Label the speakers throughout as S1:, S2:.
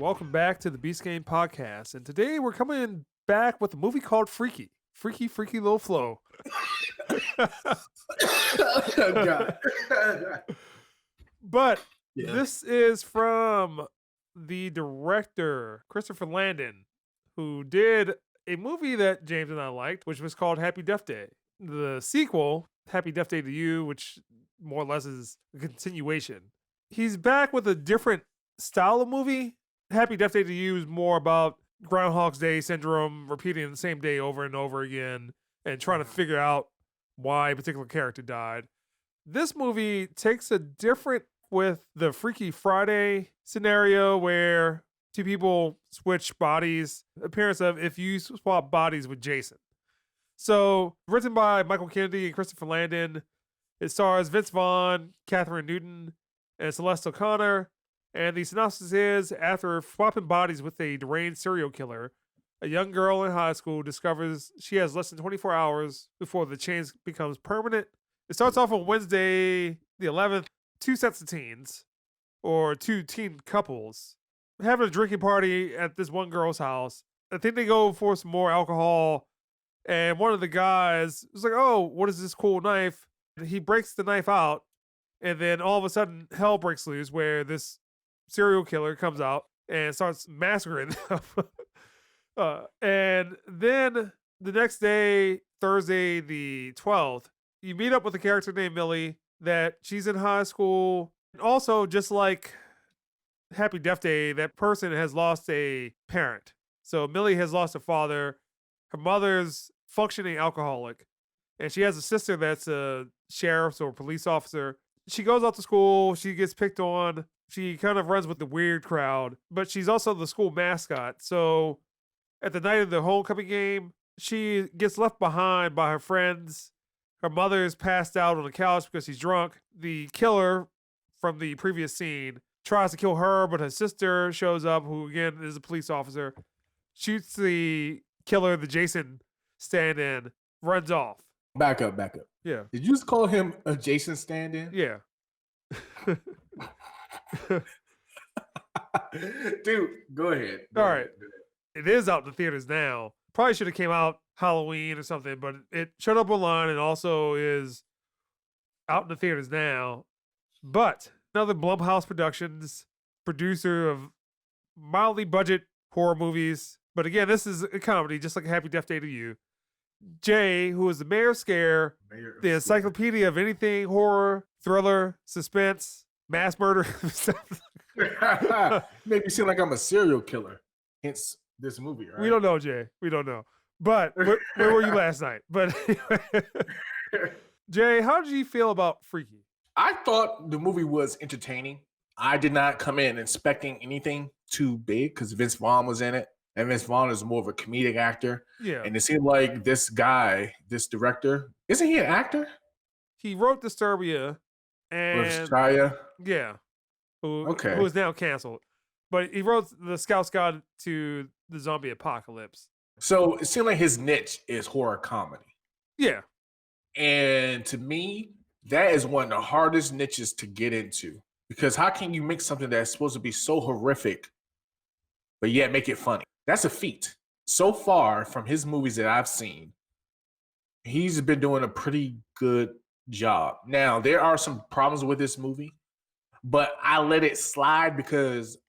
S1: Welcome back to the Beast Game Podcast. And today we're coming back with a movie called Freaky. Freaky Little Flow.
S2: Oh, God.
S1: But
S2: Yeah.
S1: this is from the director, Christopher Landon, who did a movie that James and I liked, which was called Happy Death Day. The sequel, Happy Death Day to You, which more or less is a continuation. He's back with a different style of movie. Happy Death Day to You is more about Groundhog's Day syndrome, repeating the same day over and over again and trying to figure out why a particular character died. This movie takes a different with the Freaky Friday scenario where two people switch bodies, appearance of if you swap bodies with Jason. So, written by Michael Kennedy and Christopher Landon, it stars Vince Vaughn, Catherine Newton, and Celeste O'Connor. And the synopsis is, after swapping bodies with a deranged serial killer, a young girl in high school discovers she has less than 24 hours before the change becomes permanent. It starts off on Wednesday, the 11th, two sets of teens, or two teen couples, having a drinking party at this one girl's house. I think they go for some more alcohol, and one of the guys was like, oh, what is this cool knife? And he breaks the knife out, and then all of a sudden, hell breaks loose where this serial killer comes out and starts massacring them. And then the next day, Thursday the 12th, you meet up with a character named Millie that she's in high school. And also, just like Happy Death Day, that person has lost a parent. So Millie has lost a father. Her mother's functioning alcoholic. And she has a sister that's a sheriff or police officer. She goes out to school. She gets picked on. She kind of runs with the weird crowd, but she's also the school mascot. So at the night of the homecoming game, she gets left behind by her friends. Her mother is passed out on the couch because she's drunk. The killer from the previous scene tries to kill her, but her sister shows up, who again is a police officer, shoots the killer, the Jason stand-in, runs off.
S2: Back up.
S1: Yeah.
S2: Did you just call him a Jason stand-in?
S1: Yeah.
S2: Dude, go ahead.
S1: All right. It is out in the theaters now. Probably should have came out Halloween or something, but it showed up online and also is out in the theaters now. But another Blumhouse Productions, producer of mildly budget horror movies. But again, this is a comedy, just like Happy Death Day to You. Jay, who is the mayor of Scare, the encyclopedia of anything horror, thriller, suspense, mass murder.
S2: Made me seem like I'm a serial killer. Hence this movie, right?
S1: We don't know, Jay. We don't know. But where were you last night? But Jay, how did you feel about Freaky?
S2: I thought the movie was entertaining. I did not come in expecting anything too big because Vince Vaughn was in it. And Vince Vaughn is more of a comedic actor.
S1: Yeah.
S2: And it seemed like this guy, this director, isn't he an actor?
S1: He wrote Disturbia and
S2: With Shia?
S1: yeah. Who
S2: Okay.
S1: is now canceled. But he wrote The Scout's Guide to the Zombie Apocalypse.
S2: So it seemed like his niche is horror comedy.
S1: Yeah.
S2: And to me, that is one of the hardest niches to get into. Because how can you make something that's supposed to be so horrific, but yet make it funny? That's a feat. So far from his movies that I've seen, he's been doing a pretty good job. Now, there are some problems with this movie, but I let it slide because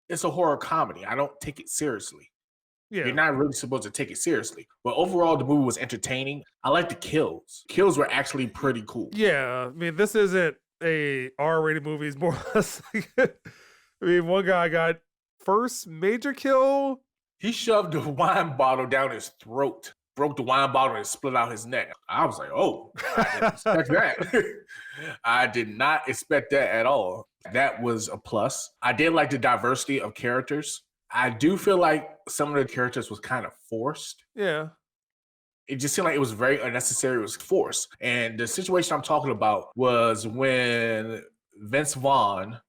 S2: it's a horror comedy. I don't take it seriously.
S1: Yeah.
S2: You're not really supposed to take it seriously. But overall, the movie was entertaining. I like the kills. Kills were actually pretty cool.
S1: Yeah. I mean, this isn't a R-rated movie. It's more or less like, I mean, one guy got first major kill.
S2: He shoved a wine bottle down his throat, broke the wine bottle and split out his neck. I was like, oh, I didn't expect that. I did not expect that at all. That was a plus. I did like the diversity of characters. I do feel like some of the characters was kind of forced.
S1: Yeah.
S2: It just seemed like it was very unnecessary. It was forced. And the situation I'm talking about was when Vince Vaughn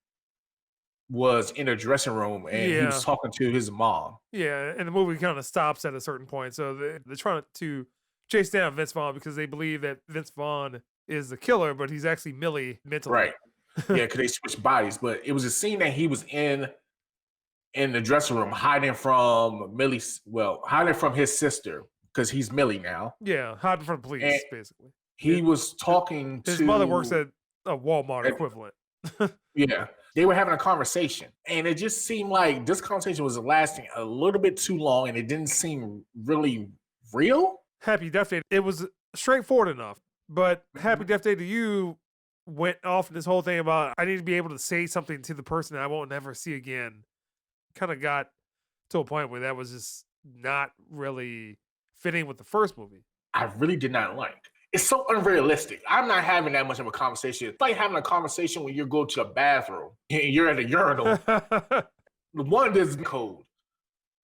S2: was in a dressing room and he was talking to his mom.
S1: Yeah, and the movie kind of stops at a certain point. So they're trying to chase down Vince Vaughn because they believe that Vince Vaughn is the killer, but he's actually Millie mentally.
S2: Right. Yeah, because they switched bodies. But it was a scene that he was in in the dressing room, hiding from hiding from his sister because he's Millie now.
S1: Yeah, hiding from the
S2: And
S1: police, basically.
S2: he was talking
S1: His mother works
S2: to,
S1: at a Walmart
S2: at-
S1: equivalent.
S2: yeah, they were having a conversation. And it just seemed like this conversation was lasting a little bit too long and it didn't seem really real.
S1: Happy Death Day, it was straightforward enough. But Happy
S2: Mhm.
S1: Death Day to You went off in this whole thing about I need to be able to say something to the person that I won't never see again. Kind of got to a point where that was just not really fitting with the first movie.
S2: I really did not like. It's so unrealistic. I'm not having that much of a conversation. It's like having a conversation when you go to the bathroom and you're at a urinal. The one is code.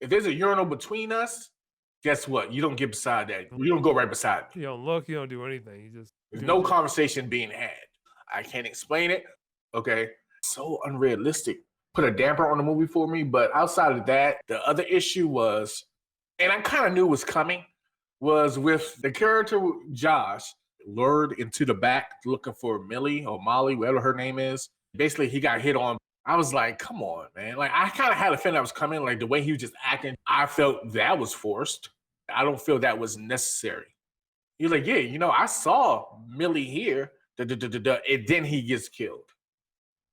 S2: If there's a urinal between us, guess what? You don't get beside that. You don't go right beside me.
S1: You don't look, you don't do anything. You just
S2: There's
S1: do
S2: no
S1: it.
S2: conversation being had. I can't explain it. Okay. So unrealistic. Put a damper on the movie for me. But outside of that, the other issue was, and I kind of knew was coming, was with the character Josh lured into the back looking for Millie or Molly, whatever her name is. Basically, he got hit on. I was like, come on, man. Like, I kind of had a feeling that was coming. Like, the way he was just acting, I felt that was forced. I don't feel that was necessary. He's like, yeah, I saw Millie here, and then he gets killed.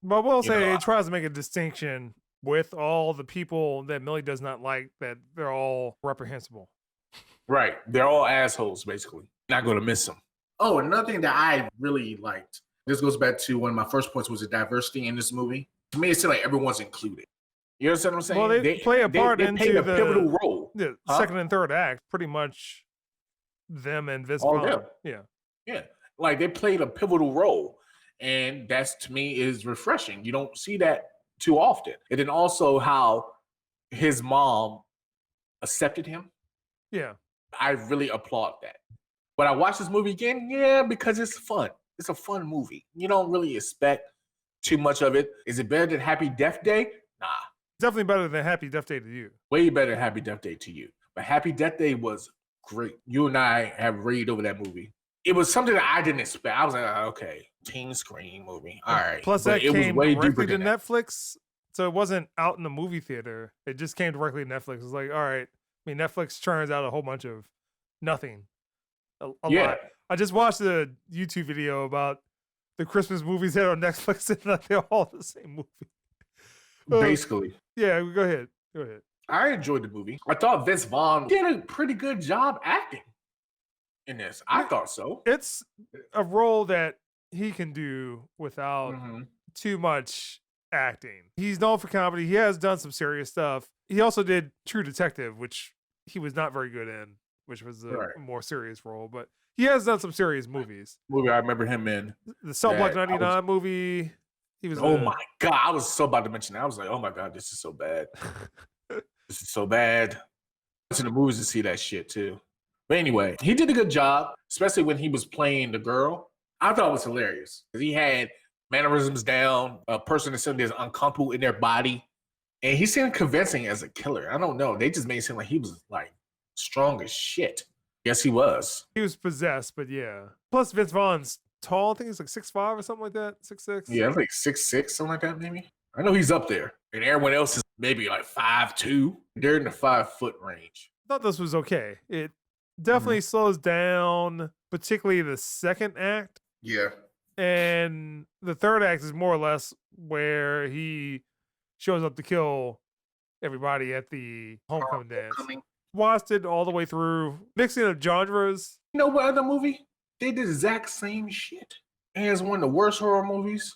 S1: But we'll
S2: You
S1: say
S2: know,
S1: it tries to make a distinction with all the people that Millie does not like, that they're all reprehensible.
S2: Right. They're all assholes, basically. Not going to miss them. Oh, another thing that I really liked, this goes back to one of my first points, was the diversity in this movie. To me, it seemed like everyone's included. You understand what I'm saying?
S1: Well, they play a part
S2: they
S1: into
S2: played a
S1: the-
S2: pivotal role.
S1: The
S2: Huh?
S1: second and third act, pretty much them and Vince
S2: All
S1: Vaughn.
S2: them.
S1: Yeah.
S2: Yeah. Like, they played a pivotal role. And that's, to me, is refreshing. You don't see that too often. And then also how his mom accepted him.
S1: Yeah.
S2: I really applaud that. But I watched this movie again, yeah, because it's fun. It's a fun movie. You don't really expect too much of it. Is it better than Happy Death Day? Nah,
S1: Definitely better than Happy Death Day to You.
S2: way better than Happy Death Day to you. But Happy Death Day was great. You and I have raved over that movie. It was something that I didn't expect. I was like, okay, teen screen movie. All right.
S1: Plus,
S2: But
S1: that
S2: it was
S1: came
S2: way deeper
S1: directly to
S2: than that.
S1: Netflix. So it wasn't out in the movie theater. It just came directly to Netflix. It was like, all right. I mean, Netflix churns out a whole bunch of nothing. A
S2: Yeah.
S1: lot. I just watched a YouTube video about the Christmas movies that are on Netflix, and like, they're all the same movie.
S2: Basically.
S1: Yeah, go ahead. Go ahead.
S2: I enjoyed the movie. I thought Vince Vaughn did a pretty good job acting in this. I thought so.
S1: It's a role that he can do without
S2: Mhm.
S1: too much acting. He's known for comedy. He has done some serious stuff. He also did True Detective, which he was not very good in, which was a
S2: Right.
S1: more serious role. But he has done some serious movies.
S2: Movie I remember him in.
S1: The Cell Block
S2: That I was-
S1: 99 movie. He was.
S2: Oh my God. I was so about to mention that. I was like, oh my God, this is so bad. This is so bad. I went to the movies to see that shit too. But anyway, he did a good job, especially when he was playing the girl. I thought it was hilarious because he had mannerisms down, a person that said there's uncomfortable in their body. And he seemed convincing as a killer. I don't know. They just made it seem like he was like strong as shit. Yes, he was.
S1: He was possessed, but yeah. Plus, Vince Vaughn's tall. I think he's like 6'5" or something like that. 6'6".
S2: Yeah, like 6'6", something like that, maybe. I know he's up there. And everyone else is maybe like 5'2". They're in the 5-foot range.
S1: I thought this was okay. It definitely slows down, particularly the second act.
S2: Yeah.
S1: And the third act is more or less where he shows up to kill everybody at the homecoming dance. Watched it all the way through, mixing of genres.
S2: You know what other movie? They did the exact same shit. And it's one of the worst horror movies.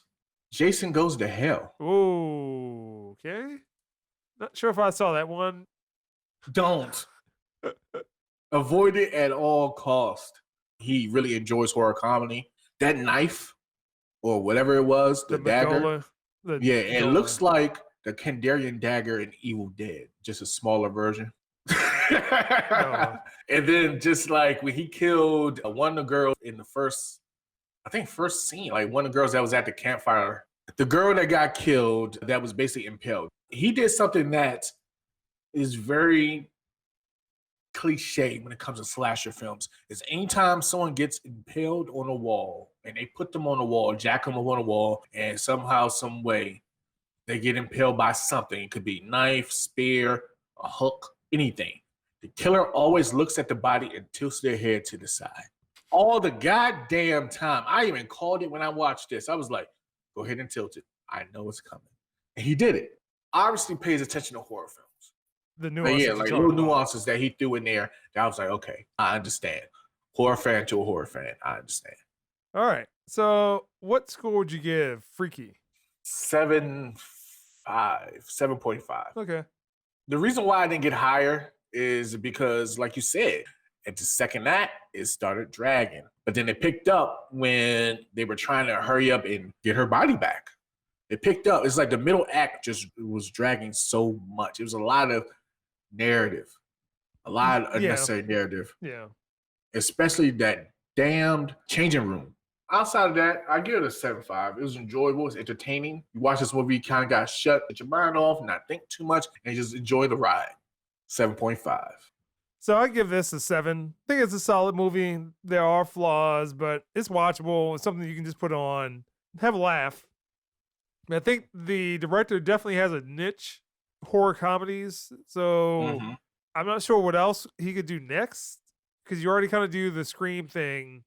S2: Jason Goes to Hell.
S1: Ooh, okay. Not sure if I saw that one.
S2: Don't. Avoid it at all cost. He really enjoys horror comedy. That knife, or whatever it was, the dagger.
S1: Magola, the
S2: Yeah, it
S1: Magola.
S2: looks like the Kandarian dagger in Evil Dead, just a smaller version. And then just like when he killed one of the girls in the first scene, like one of the girls that was at the campfire, the girl that got killed that was basically impaled. He did something that is very cliche when it comes to slasher films. Is anytime someone gets impaled on a wall and they put them on a wall, jack them up on a wall, and somehow, some way, They get impaled by something. It could be knife, spear, a hook, anything. The killer always looks at the body and tilts their head to the side. All the goddamn time. I even called it when I watched this. I was like, go ahead and tilt it. I know it's coming. And he did it. Obviously pays attention to horror films.
S1: The
S2: But
S1: nuances.
S2: yeah, like little nuances that he threw in there that I was like, okay, I understand. Horror fan to a horror fan, I understand.
S1: All right. So what score would you give Freaky?
S2: 7.5.
S1: Okay.
S2: The reason why I didn't get higher is because, like you said, at the second act, it started dragging. But then it picked up when they were trying to hurry up and get her body back. It picked up. It's like the middle act just was dragging so much. It was a lot of narrative, a lot of unnecessary narrative.
S1: Yeah.
S2: Especially that damned changing room. Outside of that, I give it a 7.5. It was enjoyable. It's entertaining. You watch this movie, you kind of got shut your mind off, not think too much, and just enjoy the ride. 7.5.
S1: So I give this a 7. I think it's a solid movie. There are flaws, but it's watchable. It's something you can just put on, have a laugh. I think the director definitely has a niche, horror comedies. So I'm not sure what else he could do next, because you already kind of do the Scream thing,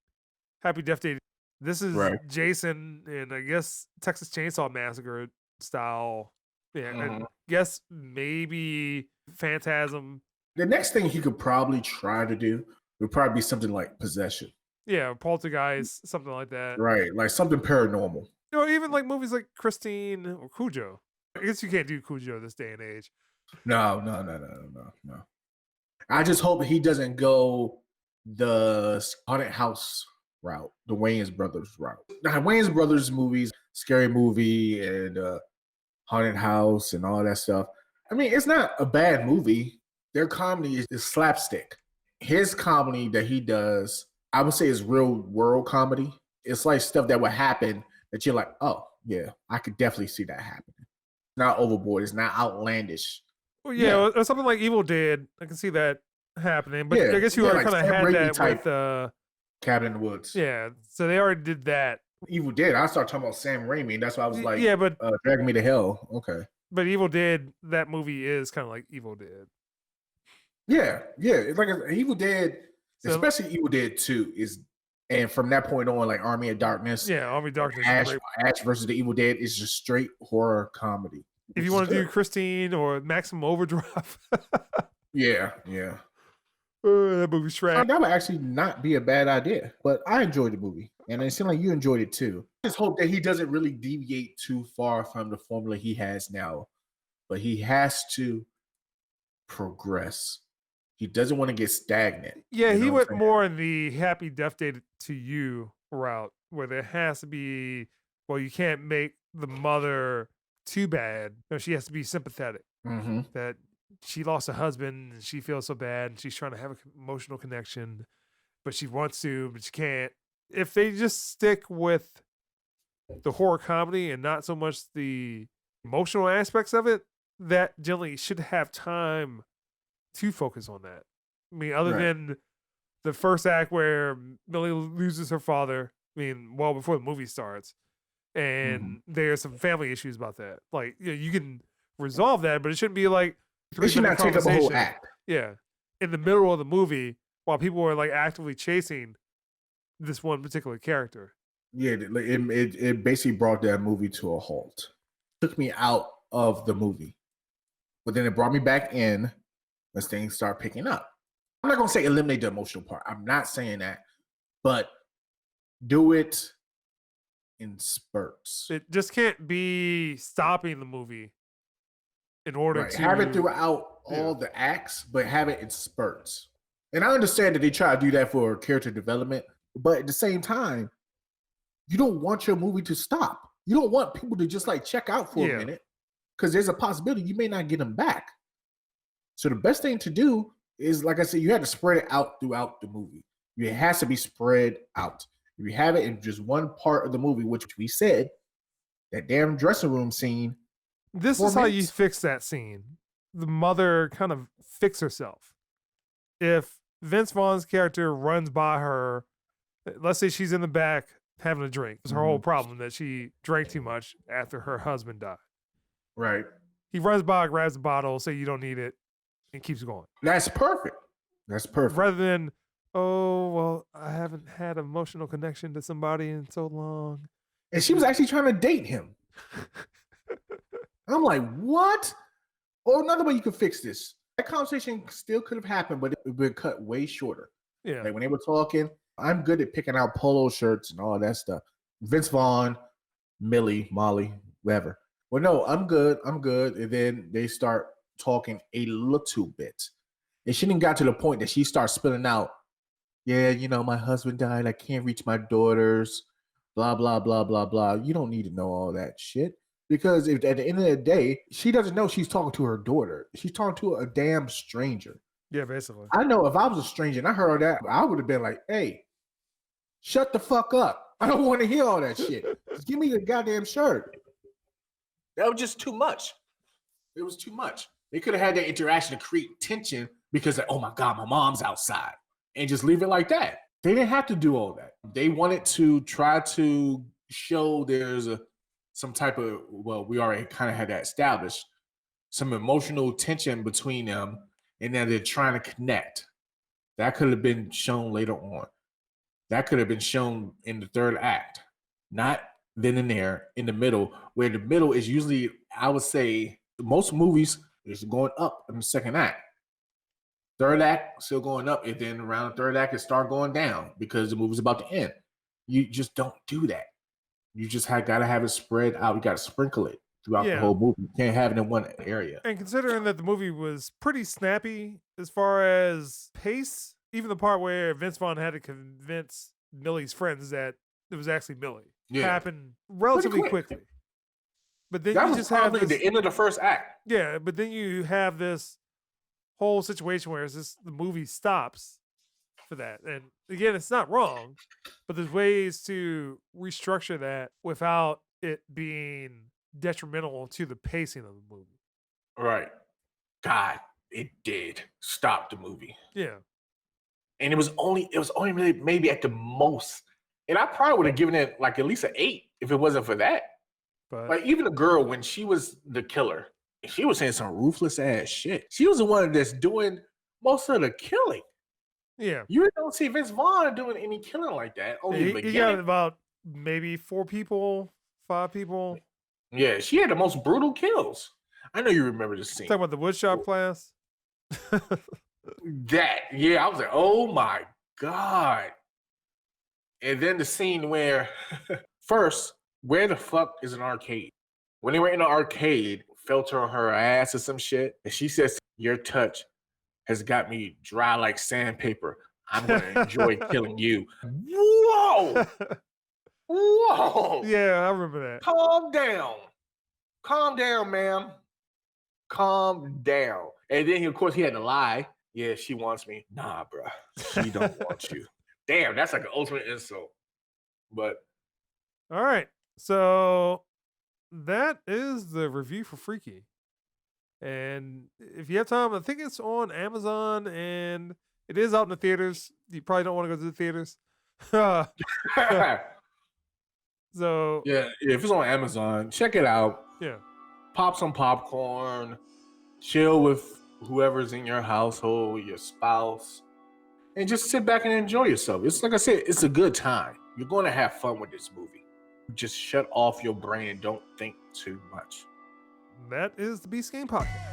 S1: Happy Death Day. This is Jason and I guess Texas Chainsaw Massacre style. Yeah, I guess maybe Phantasm.
S2: The next thing he could probably try to do would probably be something like Possession.
S1: Yeah, Poltergeist, something like that.
S2: Right, like something paranormal.
S1: Or even like movies like Christine or Cujo. I guess you can't do Cujo this day and age.
S2: No. I just hope he doesn't go the haunted house route, the Wayans Brothers route. Now, Wayans Brothers movies, Scary Movie and Haunted House and all that stuff. I mean, it's not a bad movie. Their comedy is slapstick. His comedy that he does, I would say, is real world comedy. It's like stuff that would happen that you're like, oh, yeah, I could definitely see that happening. It's not overboard. It's not outlandish.
S1: Well, yeah, or something like Evil Dead. I can see that happening. But I guess you already kind of had that with
S2: Cabin in the Woods.
S1: Yeah, so they already did that.
S2: Evil Dead. I started talking about Sam Raimi, and that's why I was like,
S1: yeah, but
S2: Dragging Me to Hell. Okay.
S1: But Evil Dead, that movie is kind of like Evil Dead.
S2: Yeah. It's like Evil Dead, especially Evil Dead 2 is, and from that point on, like Army of Darkness.
S1: Yeah, Army of Darkness.
S2: Ash versus the Evil Dead is just straight horror comedy.
S1: If you want to do Christine or Maximum Overdrive.
S2: Yeah.
S1: That movie's trash.
S2: That would actually not be a bad idea, but I enjoyed the movie, and it seemed like you enjoyed it too. I just hope that he doesn't really deviate too far from the formula he has now, but he has to progress. He doesn't want to get stagnant.
S1: Yeah, he went more in the Happy Death Day to You route, where there has to be, well, you can't make the mother too bad. No, she has to be sympathetic. That she lost a husband and she feels so bad and she's trying to have an emotional connection, but she wants to, but she can't. If they just stick with the horror comedy and not so much the emotional aspects of it, that generally should have time to focus on that. I mean, other than the first act where Millie loses her father, I mean, well before the movie starts, and there's some family issues about that. Like, you can resolve that, but it shouldn't be like
S2: it should not take up a whole act.
S1: Yeah, in the middle of the movie, while people were like actively chasing this one particular character. Yeah,
S2: it basically brought that movie to a halt. Took me out of the movie, but then it brought me back in as things start picking up. I'm not gonna say eliminate the emotional part. I'm not saying that, but do it in spurts.
S1: It just can't be stopping the movie in order to
S2: have it throughout all the acts, but have it in spurts. And I understand that they try to do that for character development, but at the same time, you don't want your movie to stop. You don't want people to just like check out for a minute, because there's a possibility you may not get them back. So the best thing to do is, like I said, you have to spread it out throughout the movie. It has to be spread out. If you have it in just one part of the movie, which we said, that damn dressing room scene.
S1: This is how you fix that scene. The mother kind of fix herself. If Vince Vaughn's character runs by her, let's say she's in the back having a drink. It's her whole problem that she drank too much after her husband died.
S2: Right.
S1: He runs by, grabs the bottle, say you don't need it, and keeps going.
S2: That's perfect. That's perfect.
S1: Rather than, oh, well, I haven't had an emotional connection to somebody in so long.
S2: And she was actually trying to date him. I'm like, what? Or another way you could fix this. That conversation still could have happened, but it would have been cut way shorter.
S1: Yeah.
S2: Like when they were talking, I'm good at picking out polo shirts and all that stuff. Vince Vaughn, Millie, Molly, whatever. Well, no, I'm good. And then they start talking a little bit. And she didn't got to the point that she starts spilling out, yeah, you know, my husband died. I can't reach my daughters, blah, blah, blah, blah, blah. You don't need to know all that shit. Because if at the end of the day, she doesn't know she's talking to her daughter. She's talking to a damn stranger.
S1: Yeah, basically.
S2: I know if I was a stranger and I heard that, I would have been like, hey, shut the fuck up. I don't want to hear all that shit. Just give me the goddamn shirt. That was just too much. It was too much. They could have had that interaction to create tension because, oh my God, my mom's outside. And just leave it like that. They didn't have to do all that. They wanted to try to show there's some type of, well, we already kind of had that established, some emotional tension between them, and then they're trying to connect. That could have been shown later on. That could have been shown in the third act, not then and there in the middle, where the middle is usually, I would say, most movies is going up in the second act. Third act still going up, and then around the third act it start going down because the movie's about to end. You just don't do that. You just gotta have it spread out. You gotta sprinkle it throughout the whole movie. You can't have it in one area.
S1: And considering that the movie was pretty snappy as far as pace, even the part where Vince Vaughn had to convince Millie's friends that it was actually Millie happened relatively quickly. But then
S2: that
S1: you
S2: was
S1: just have
S2: probably the end of the first act.
S1: Yeah, but then you have this whole situation where the movie stops for that. And again, it's not wrong, but there's ways to restructure that without it being detrimental to the pacing of the movie.
S2: Right. God, it did stop the movie.
S1: Yeah.
S2: And it was only really maybe at the most. And I probably would have given it like at least an 8 if it wasn't for that. But like even the girl, when she was the killer, she was saying some ruthless ass shit. She was the one that's doing most of the killing.
S1: Yeah.
S2: You don't see Vince Vaughn doing any killing like that. Only
S1: he got about maybe 4 people, 5 people.
S2: Yeah, she had the most brutal kills. I know you remember the scene.
S1: Talking about the woodshop class.
S2: I was like, oh my God. And then the scene where first, where the fuck is an arcade? When they were in the arcade, felt her on her ass or some shit, and she says, your touch has got me dry like sandpaper. I'm gonna enjoy killing you. Whoa! Whoa!
S1: Yeah, I remember that.
S2: Calm down. Calm down, ma'am. Calm down. And then, of course, he had to lie. Yeah, she wants me. Nah, bro. She don't want you. Damn, that's like an ultimate insult. But
S1: all right. So that is the review for Freaky. And if you have time, I think it's on Amazon and it is out in the theaters. You probably don't want to go to the theaters. So
S2: yeah, if it's on Amazon, check it out.
S1: Yeah.
S2: Pop some popcorn, chill with whoever's in your household, your spouse, and just sit back and enjoy yourself. It's like I said, it's a good time. You're going to have fun with this movie. Just shut off your brain and don't think too much.
S1: That is the Beast Game Podcast.